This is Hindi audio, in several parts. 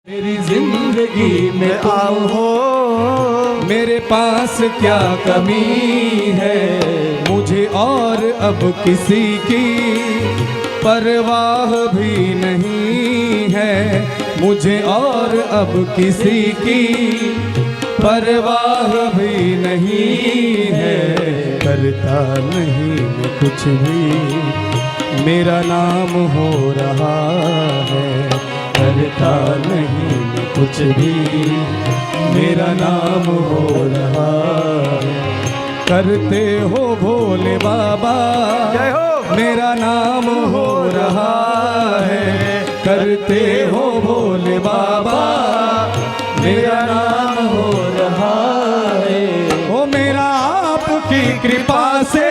मेरी जिंदगी में आओ हो, मेरे पास क्या कमी है। मुझे और अब किसी की परवाह भी नहीं है। मुझे और अब किसी की परवाह भी नहीं है। करता नहीं मैं कुछ भी, मेरा नाम हो रहा है। करता नहीं मैं कुछ भी, मेरा नाम हो रहा है। करते हो भोले बाबा, जय हो, मेरा नाम हो रहा है। करते हो भोले बाबा, मेरा नाम हो रहा है। ओ मेरा आपकी कृपा से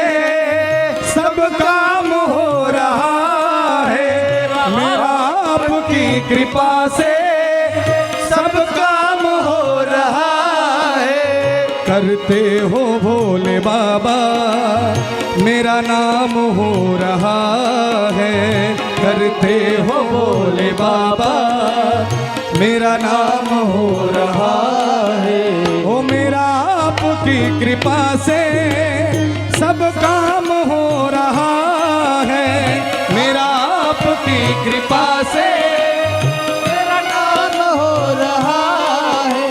सब काम हो रहा है। मेरा आपकी कृपा से सब काम हो रहा है। करते हो भोले बाबा, मेरा नाम हो रहा है। करते हो भोले बाबा, मेरा नाम हो रहा है। ओ मेरा आपकी कृपा से सब काम हो रहा है। मेरा आपकी कृपा से मेरा नाम हो रहा है।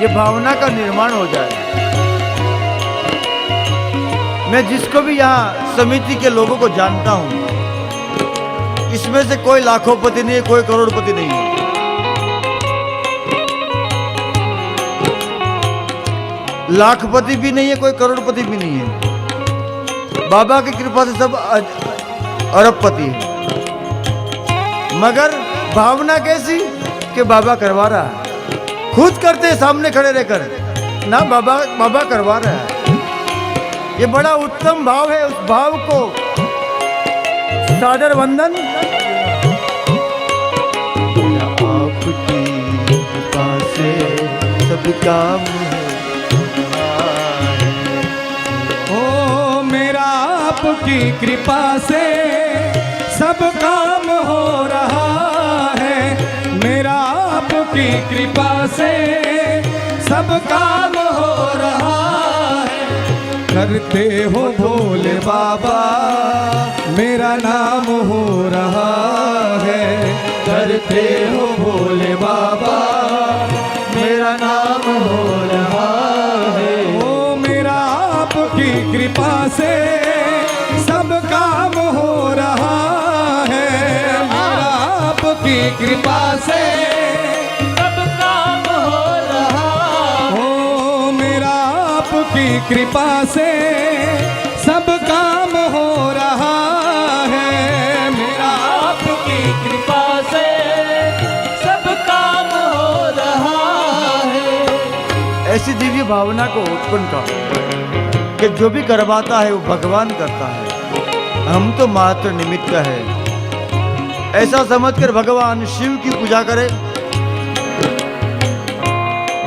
ये भावना का निर्माण हो जाए। मैं जिसको भी यहाँ समिति के लोगों को जानता हूँ, इसमें से कोई लाखोंपति नहीं है, कोई करोड़पति नहीं है। लाखपति भी नहीं है, कोई करोड़पति भी नहीं है। बाबा की कृपा से सब अरबपति है। मगर भावना कैसी कि बाबा करवा रहा है, खुद करते सामने खड़े रहकर ना, बाबा करवा रहा है। ये बड़ा उत्तम भाव है। उस भाव को सादर वंदन। आपकी कृपा से सब काम ओ मेरा आपकी कृपा से सब काम हो रहा है। मेरा आपकी कृपा से सब काम हो रहा है। करते हो भोले बाबा, मेरा नाम हो रहा है। करते हो भोले बाबा, मेरा नाम हो रहा है। ओ मेरा आपकी कृपा से सब काम हो रहा है। मेरा आपकी कृपा से सब काम हो रहा है। ओ मेरा आपकी कृपा से सब काम हो रहा है। मेरा आपकी कृपा से सब काम हो रहा है। ऐसी दिव्य भावना को उत्पन्न कर कि जो भी करवाता है वो भगवान करता है, हम तो मात्र निमित्त है। ऐसा समझकर भगवान शिव की पूजा करे।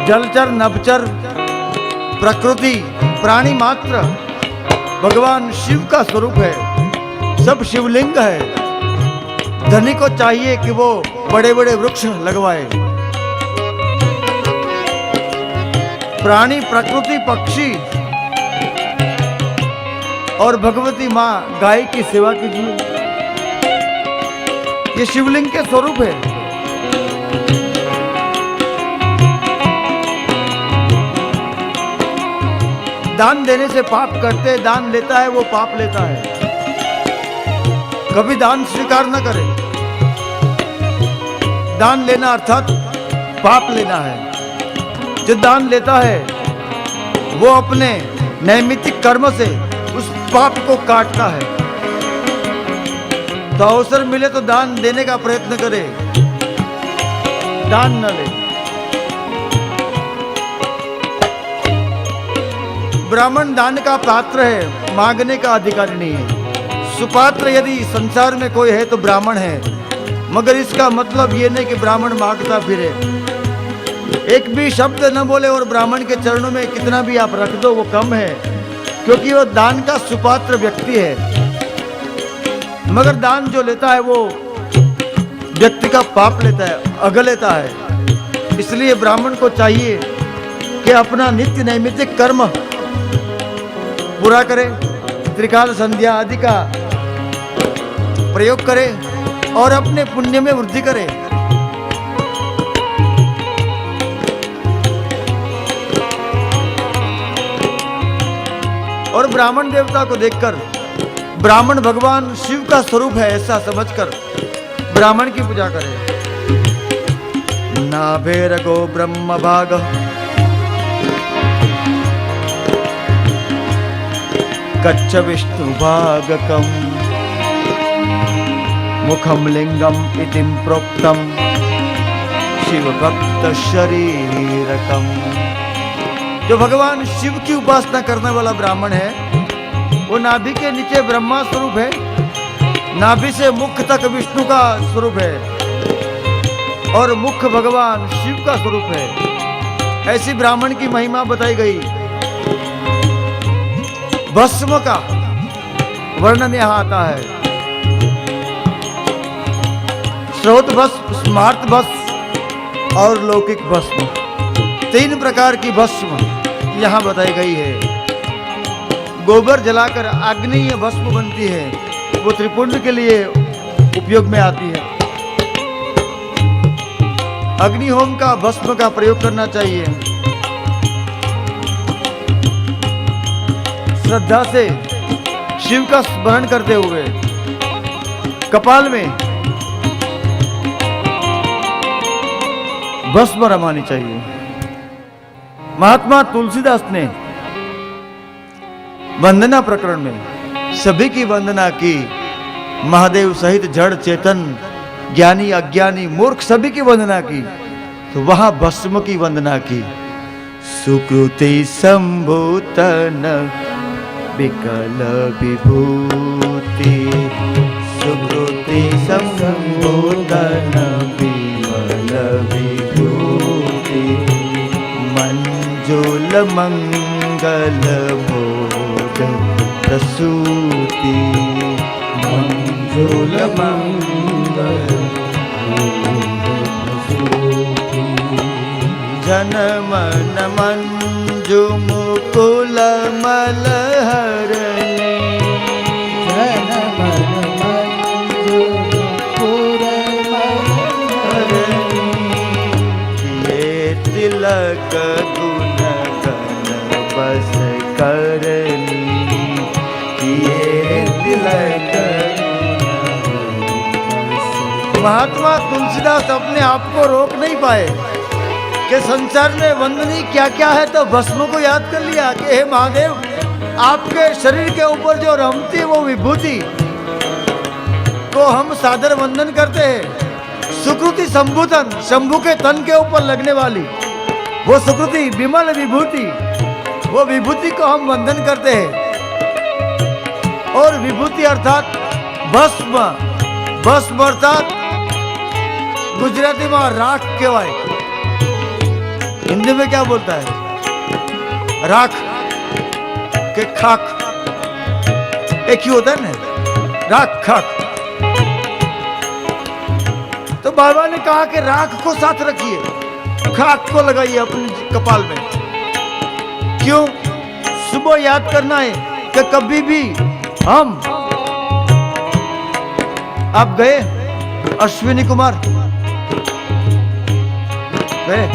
जलचर नभचर प्रकृति प्राणी मात्र भगवान शिव का स्वरूप है। सब शिवलिंग है। धनी को चाहिए कि वो बड़े बड़े वृक्ष लगवाए। प्राणी प्रकृति पक्षी और भगवती माँ गाय की सेवा कीजिए। ये शिवलिंग के स्वरूप है। दान देने से पाप करते, दान लेता है वो पाप लेता है। कभी दान स्वीकार न करे। दान लेना अर्थात पाप लेना है। जो दान लेता है वो अपने नैमित्तिक कर्म से उस पाप को काटता है। तो अवसर मिले तो दान देने का प्रयत्न करे, दान न ले। ब्राह्मण दान का पात्र है, मांगने का अधिकारी नहीं है। सुपात्र यदि संसार में कोई है तो ब्राह्मण है। मगर इसका मतलब ये नहीं कि ब्राह्मण मांगता फिरे। एक भी शब्द न बोले और ब्राह्मण के चरणों में कितना भी आप रख दो वो कम है, क्योंकि वो दान का सुपात्र व्यक्ति है। मगर दान जो लेता है वो व्यक्ति का पाप लेता है, अग लेता है। इसलिए ब्राह्मण को चाहिए कि अपना नित्य नैमित्तिक कर्म पूरा करे, त्रिकाल संध्या आदि का प्रयोग करे और अपने पुण्य में वृद्धि करे। और ब्राह्मण देवता को देखकर ब्राह्मण भगवान शिव का स्वरूप है ऐसा समझकर ब्राह्मण की पूजा करे। नाभेरगो ब्रह्म भाग कच्च विष्णु भागकम मुखम लिंगम इतिम प्रोक्तम शिव भक्त शरीरकम। जो भगवान शिव की उपासना करने वाला ब्राह्मण है वो नाभि के नीचे ब्रह्मा स्वरूप है, नाभि से मुख तक विष्णु का स्वरूप है और मुख भगवान शिव का स्वरूप है। ऐसी ब्राह्मण की महिमा बताई गई। भस्म का वर्णन यहां आता है। श्रोत भस्म, स्मार्त भस्म और लौकिक भस्म, 3 प्रकार की भस्म यहां बताई गई है। गोबर जलाकर आग्नेय भस्म बनती है, वो त्रिपुंड के लिए उपयोग में आती है। अग्निहोम का भस्म का प्रयोग करना चाहिए। श्रद्धा से शिव का स्मरण करते हुए कपाल में भस्म रमानी चाहिए। महात्मा तुलसीदास ने वंदना प्रकरण में सभी की वंदना की, महादेव सहित जड़ चेतन ज्ञानी अज्ञानी मूर्ख सभी की वंदना की, तो वहां भस्म की वंदना की। सुकृति संभूतन विकल विभूति, सुकृति संभूतन विकल विभूति, मंजुल मंगल भोग प्रसूति, मंजुल मंगल जन मन मंजु मुकुल मलहरणी, जन मन मंजु मुकुल मलहरणी, ये तिलक गुण गण बस करनी, ये तिलक। महात्मा तुलसीदास अपने आप को रोक नहीं पाए कि संसार में वंदनी क्या क्या है, तो भस्म को याद कर लिया कि हे महादेव, आपके शरीर के ऊपर जो रमती है वो विभूति को हम सादर वंदन करते हैं। सुकृति संभूतन, शंभु के तन के ऊपर लगने वाली वो सुकृति विमल विभूति, वो विभूति को हम वंदन करते हैं। और विभूति अर्थात भस्म, भस्म अर्थात गुजराती में राख कहवाय, हिंदी में क्या बोलता है? राख के खाक एक ही होता है ना, राख खाक। तो बाबा ने कहा कि राख को साथ रखिए, खाक को लगाइए अपने कपाल में। क्यों? सुबह याद करना है कि कभी भी हम, आप गए अश्विनी कुमार गए?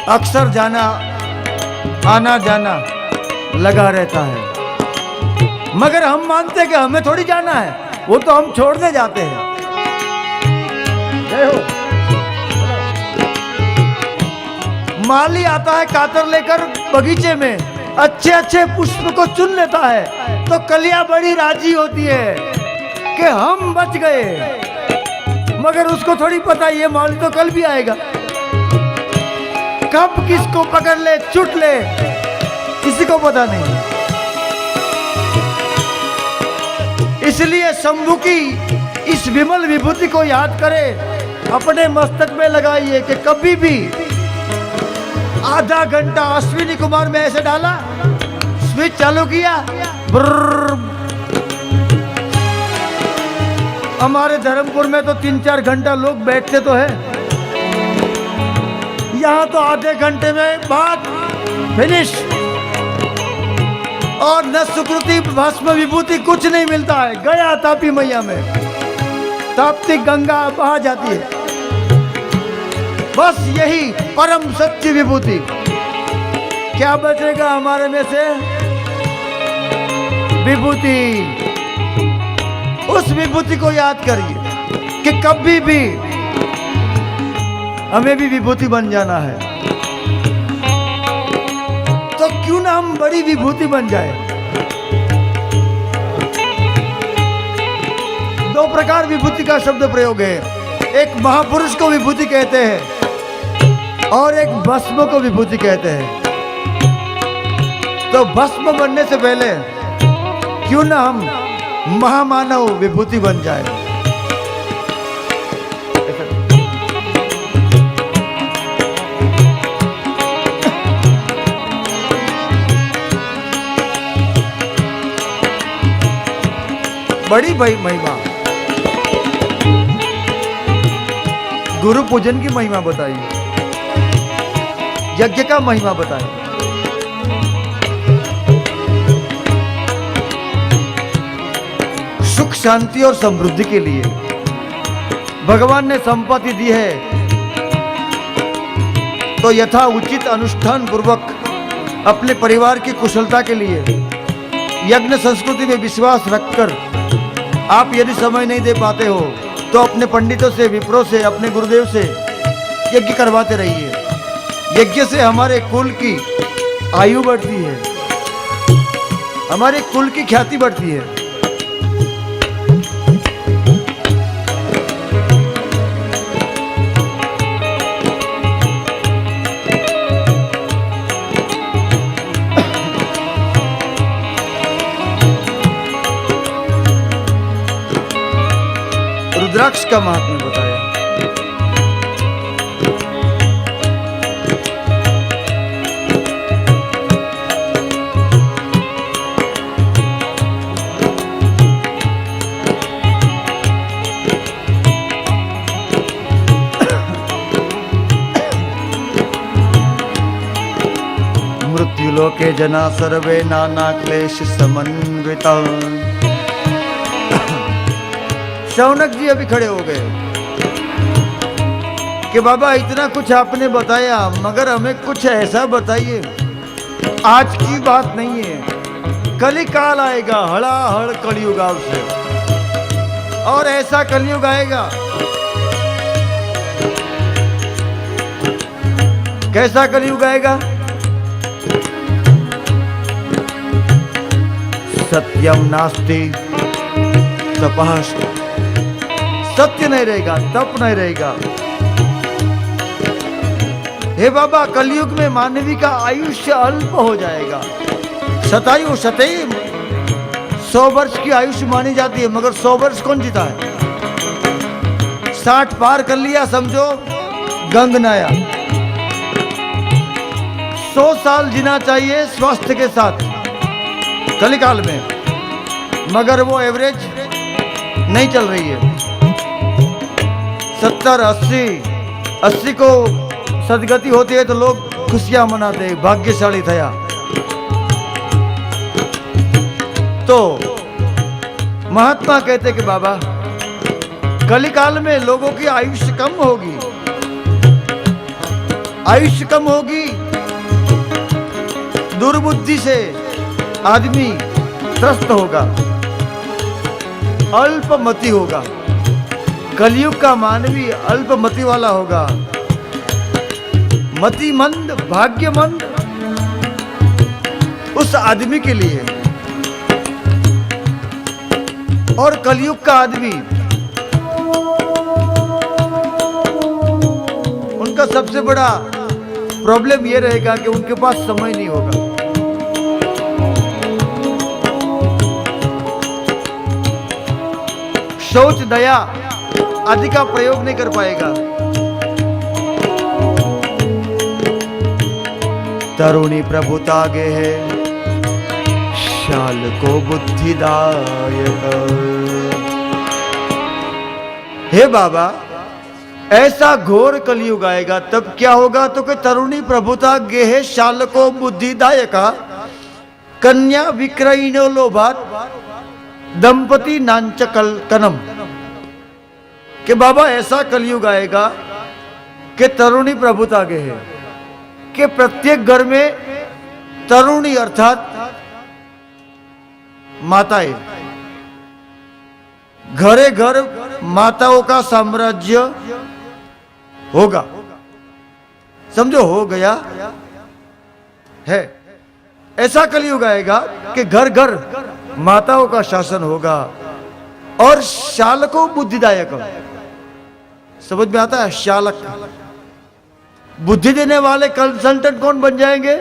अक्सर जाना आना जाना लगा रहता है, मगर हम मानते हैं कि हमें थोड़ी जाना है, वो तो हम छोड़ने जाते हैं। जय हो। माली आता है कातर लेकर बगीचे में, अच्छे अच्छे पुष्प को चुन लेता है, तो कलियां बड़ी राजी होती है कि हम बच गए, मगर उसको थोड़ी पता ये माली तो कल भी आएगा। कब किसको पकड़ ले चुट ले किसी को पता नहीं। इसलिए शंभु की इस विमल विभूति को याद करें, अपने मस्तक में लगाइए कि कभी भी आधा घंटा अश्विनी कुमार में ऐसे डाला, स्विच चालू किया, ब्रर्र। हमारे धर्मपुर में तो 3-4 घंटा लोग बैठते तो है, यहाँ तो आधे घंटे में बात फिनिश। और न सुकृति भस्म विभूति कुछ नहीं मिलता है। गया तापी मैया में ताप्ती गंगा बहा जाती है, बस यही परम सच्ची विभूति। क्या बचेगा हमारे में से? विभूति। उस विभूति को याद करिए कि कभी भी हमें भी विभूति बन जाना है, तो क्यों ना हम बड़ी विभूति बन जाए। 2 प्रकार विभूति का शब्द प्रयोग है, एक महापुरुष को विभूति कहते हैं और एक भस्म को विभूति कहते हैं। तो भस्म बनने से पहले क्यों ना हम महामानव विभूति बन जाए। बड़ी भाई महिमा, गुरु पूजन की महिमा बताई, यज्ञ का महिमा बताई। सुख शांति और समृद्धि के लिए भगवान ने संपत्ति दी है, तो यथा उचित अनुष्ठान पूर्वक अपने परिवार की कुशलता के लिए यज्ञ संस्कृति में विश्वास रखकर आप यदि समय नहीं दे पाते हो तो अपने पंडितों से, विप्रों से, अपने गुरुदेव से यज्ञ करवाते रहिए। यज्ञ से हमारे कुल की आयु बढ़ती है, हमारे कुल की ख्याति बढ़ती है। रुद्राक्ष का महात्म्य बताया। मृत्युलोके जना सर्वे नाना क्लेश समन्विता। शौनक जी अभी खड़े हो गए कि बाबा इतना कुछ आपने बताया, मगर हमें कुछ ऐसा बताइए। आज की बात नहीं है, कली काल आएगा, हड़ाहड़ कलयुग से, और ऐसा कलयुग आएगा। कैसा कलयुग आएगा? सत्यम नास्ति तपः, सत्य नहीं रहेगा, तप नहीं रहेगा। हे बाबा, कलयुग में मानवी का आयुष्य अल्प हो जाएगा। शतायु शतैव, 100 वर्ष की आयुष्य मानी जाती है, मगर 100 वर्ष कौन जीता है? 60 पार कर लिया समझो गंगनाया। 100 साल जीना चाहिए स्वास्थ्य के साथ कलिकाल में, मगर वो एवरेज नहीं चल रही है। 70, 80 को सदगति होती है तो लोग खुशियां मनाते, भाग्यशाली थया। तो महात्मा कहते कि बाबा, कलिकाल में लोगों की आयुष्य कम होगी, आयुष्य कम होगी। दुर्बुद्धि से आदमी त्रस्त होगा, अल्पमति होगा। कलयुग का मानवी अल्पमति वाला होगा, मतिमंद, भाग्यमंद उस आदमी के लिए। और कलयुग का आदमी, उनका सबसे बड़ा प्रॉब्लम यह रहेगा कि उनके पास समय नहीं होगा। शौच, दया आदि का प्रयोग नहीं कर पाएगा। तरुणी प्रभुता गे है शाल को बुद्धिदायक। हे बाबा, ऐसा घोर कलयुग आएगा तब क्या होगा? तो कि तरुणी प्रभुता गेहे शाल को बुद्धिदायका, कन्या विक्रयिणो लोभात दंपति नांच कनम। कि बाबा ऐसा कलयुग आएगा कि तरुणी प्रभुता गेहे, कि प्रत्येक घर में तरुणी अर्थात माताएं, घरे घर माताओं का साम्राज्य होगा। समझो, हो गया है। ऐसा कलयुग आएगा कि घर घर माताओं का शासन होगा। और शालको बुद्धिदायक, समझ में आता है? शालक, बुद्धि देने वाले कंसल्टेंट कौन बन जाएंगे?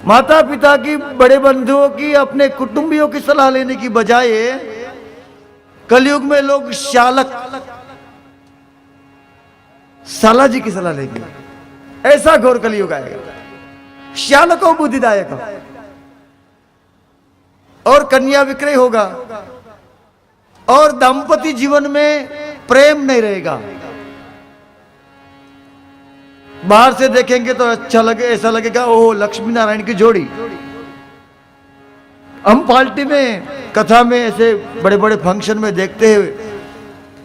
माता पिता की, बड़े बंधुओं की, अपने कुटुंबियों की सलाह लेने की बजाय कलयुग में लोग शालक, साला जी की सलाह लेंगे। ऐसा घोर कलयुग आएगा। शालको बुद्धिदायक, और कन्या विक्रय होगा, और दाम्पत्य जीवन में प्रेम नहीं रहेगा। बाहर से देखेंगे तो अच्छा लगे, ऐसा लगेगा ओह लक्ष्मी नारायण की जोड़ी। हम पार्टी में, कथा में, ऐसे बड़े बड़े फंक्शन में देखते हैं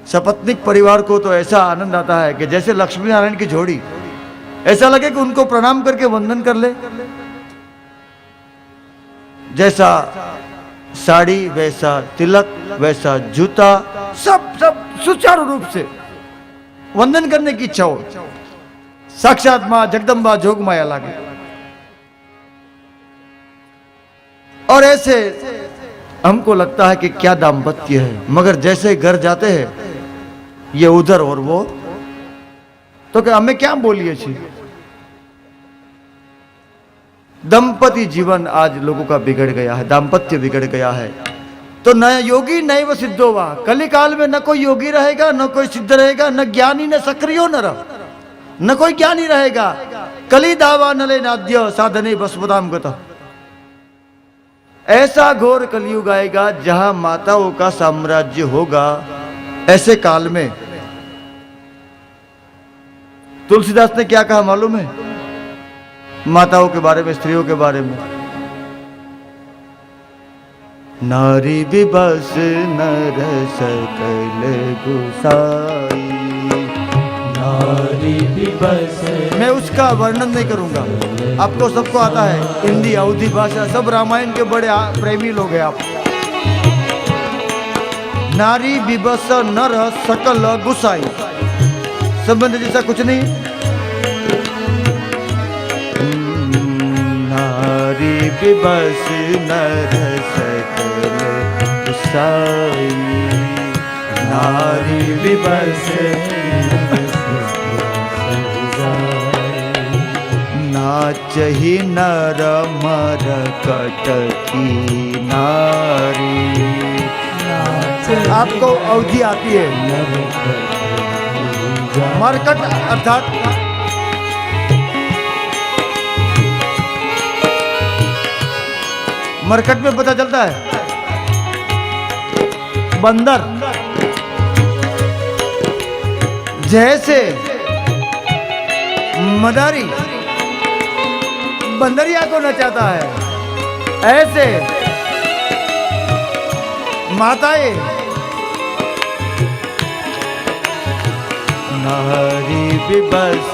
सपत्निक परिवार को, तो ऐसा आनंद आता है कि जैसे लक्ष्मी नारायण की जोड़ी। ऐसा लगे कि उनको प्रणाम करके वंदन कर ले। जैसा साड़ी वैसा तिलक, वैसा जूता, सब सुचारू रूप से वंदन करने की इच्छा हो। साक्षात मां जगदम्बा जोग माया लागे। और ऐसे हमको लगता है कि क्या दाम्पत्य है, मगर जैसे घर जाते हैं ये उधर और वो, तो क्या हमें क्या बोलिए छी? दंपति जीवन आज लोगों का बिगड़ गया है, दाम्पत्य बिगड़ गया है। तो न योगी नए व सिद्धो वा, कली काल में न कोई योगी रहेगा, न कोई सिद्ध रहेगा, न ज्ञानी न सक्रियो नर, न कोई ज्ञानी रहेगा। कली दावा नले नाद्य साधने बसपदाम गता। ऐसा घोर कलयुग आएगा जहां माताओं का साम्राज्य होगा। ऐसे काल में तुलसीदास ने क्या कहा मालूम है? माताओं के बारे में, स्त्रियों के बारे में, नारी विबस नर सकल गुसाई। नारी विबस, मैं उसका वर्णन नहीं करूंगा, आपको सबको आता है। हिंदी, अवधी भाषा, सब रामायण के बड़े प्रेमी लोग हैं आप। नारी विबस नर सकल गुसाई, संबंध जैसा कुछ नहीं। नारी विबस नर सकल गुसाई, नारी विबस नाचहि नर मरकट की नारी। आपको अवधि आती है? मरकट अर्थात मरकट में पता चलता है बंदर। जैसे मदारी बंदरिया को नचाता है, ऐसे माताएं नारी विबस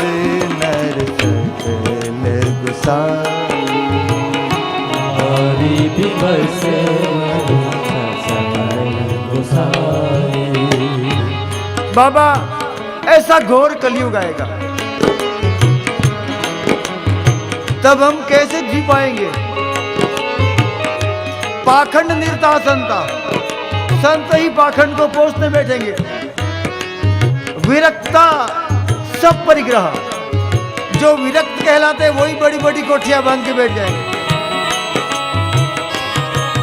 नर सकल गुसाई। नारी विबस सकल गुसाई। बाबा, ऐसा घोर कलयुग आएगा, तब हम कैसे जी पाएंगे? पाखंड निरता संता, संत ही पाखंड को पोषने बैठेंगे। विरक्ता सब परिग्रह, जो विरक्त कहलाते हैं वही बड़ी बड़ी कोठियां बांध के बैठ जाएंगे।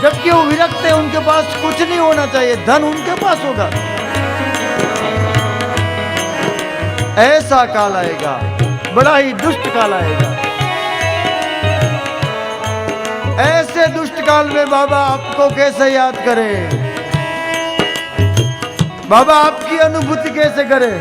जबकि वो विरक्त है, उनके पास कुछ नहीं होना चाहिए, धन उनके पास होगा। ऐसा काल आएगा, बड़ा ही दुष्ट काल आएगा। ऐसे दुष्ट काल में बाबा आपको कैसे याद करे, बाबा आपकी अनुभूति कैसे करे।